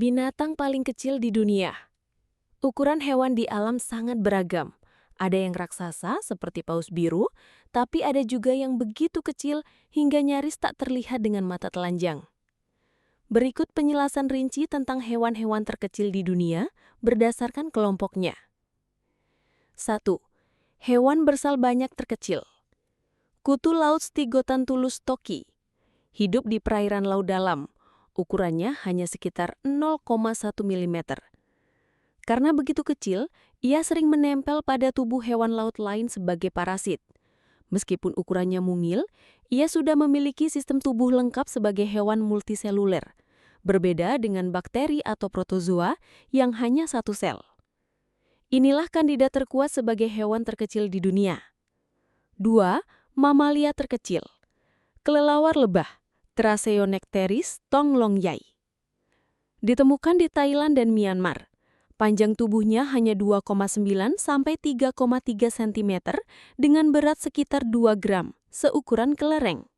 Binatang paling kecil di dunia. Ukuran hewan di alam sangat beragam. Ada yang raksasa seperti paus biru, tapi ada juga yang begitu kecil hingga nyaris tak terlihat dengan mata telanjang. Berikut penjelasan rinci tentang hewan-hewan terkecil di dunia berdasarkan kelompoknya. 1. Hewan bersal banyak terkecil. Kutu laut Stygotanthulus toki. Hidup di perairan laut dalam. Ukurannya hanya sekitar 0,1 mm. Karena begitu kecil, ia sering menempel pada tubuh hewan laut lain sebagai parasit. Meskipun ukurannya mungil, ia sudah memiliki sistem tubuh lengkap sebagai hewan multiseluler, berbeda dengan bakteri atau protozoa yang hanya satu sel. Inilah kandidat terkuat sebagai hewan terkecil di dunia. 2. Mamalia terkecil. Kelelawar lebah, Thrasceonecteris tonglongyai. Ditemukan di Thailand dan Myanmar. Panjang tubuhnya hanya 2,9 sampai 3,3 cm dengan berat sekitar 2 gram, seukuran kelereng.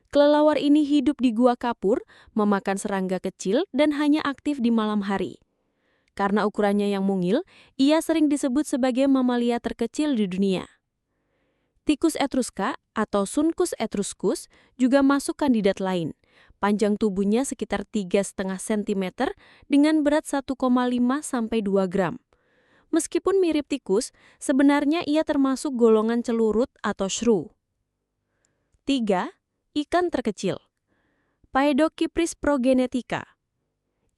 Kelelawar ini hidup di gua kapur, memakan serangga kecil dan hanya aktif di malam hari. Karena ukurannya yang mungil, ia sering disebut sebagai mamalia terkecil di dunia. Tikus etruska atau Suncus etruscus juga masuk kandidat lain. Panjang tubuhnya sekitar 3,5 cm dengan berat 1,5 sampai 2 gram. Meskipun mirip tikus, sebenarnya ia termasuk golongan celurut atau shrew. 3. Ikan terkecil. Paedocypris progenetica.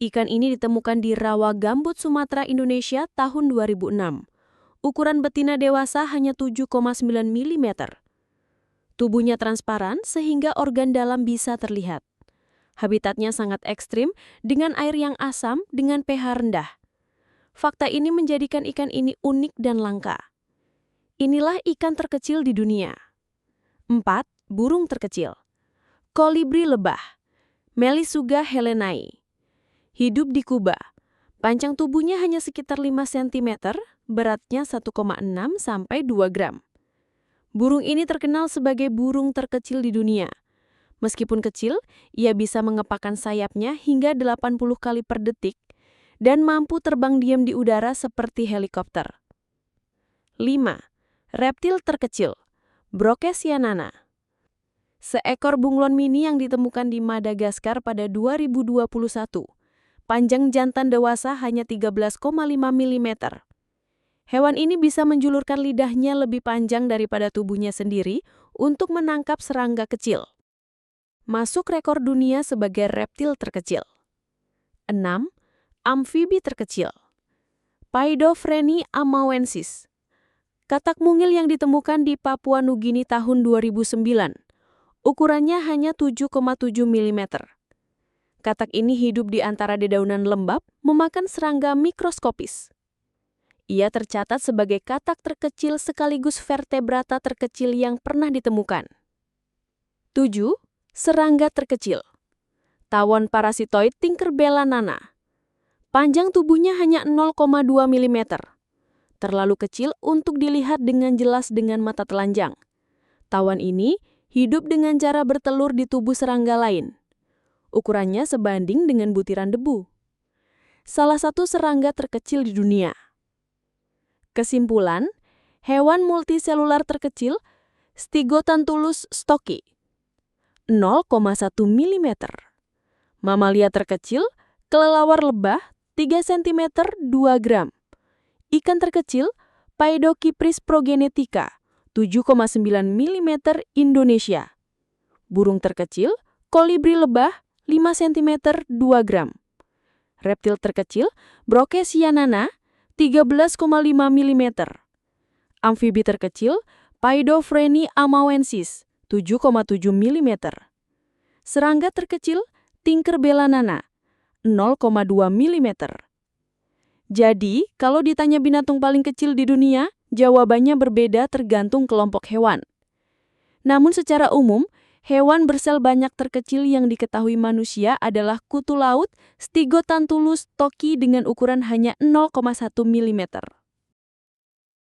Ikan ini ditemukan di rawa gambut Sumatera, Indonesia tahun 2006. Ukuran betina dewasa hanya 7,9 mm. Tubuhnya transparan sehingga organ dalam bisa terlihat. Habitatnya sangat ekstrim dengan air yang asam dengan pH rendah. Fakta ini menjadikan ikan ini unik dan langka. Inilah ikan terkecil di dunia. 4. Burung terkecil. Kolibri lebah, Melisuga helenae. Hidup di Kuba. Panjang tubuhnya hanya sekitar 5 cm, beratnya 1,6 sampai 2 gram. Burung ini terkenal sebagai burung terkecil di dunia. Meskipun kecil, ia bisa mengepakkan sayapnya hingga 80 kali per detik dan mampu terbang diam di udara seperti helikopter. 5. Reptil terkecil, Brocasianana. Seekor bunglon mini yang ditemukan di Madagaskar pada 2021. Panjang jantan dewasa hanya 13,5 mm. Hewan ini bisa menjulurkan lidahnya lebih panjang daripada tubuhnya sendiri untuk menangkap serangga kecil. Masuk rekor dunia sebagai reptil terkecil. 6. Amfibi terkecil. Paedophreni amauensis. Katak mungil yang ditemukan di Papua Nugini tahun 2009. Ukurannya hanya 7,7 mm. Katak ini hidup di antara dedaunan lembab, memakan serangga mikroskopis. Ia tercatat sebagai katak terkecil sekaligus vertebrata terkecil yang pernah ditemukan. 7. Serangga terkecil. Tawon parasitoid Tinkerbella nana. Panjang tubuhnya hanya 0,2 mm. Terlalu kecil untuk dilihat dengan jelas dengan mata telanjang. Tawon ini hidup dengan cara bertelur di tubuh serangga lain. Ukurannya sebanding dengan butiran debu. Salah satu serangga terkecil di dunia. Kesimpulan, hewan multiselular terkecil Stygotanthulus toki 0,1 mm. Mamalia terkecil kelelawar lebah 3 cm 2 gram. Ikan terkecil Paedocypris progenetica 7,9 mm Indonesia. Burung terkecil kolibri lebah 5 cm 2 gram. Reptil terkecil Brocasianana 13,5 mm. Amfibi terkecil Paedophreni amauensis 7,7 mm. Serangga terkecil Tinkerbella nana 0,2 mm. Jadi, kalau ditanya binatang paling kecil di dunia, jawabannya berbeda tergantung kelompok hewan. Namun secara umum, hewan bersel banyak terkecil yang diketahui manusia adalah kutu laut Stygotanthulus toki dengan ukuran hanya 0,1 mm.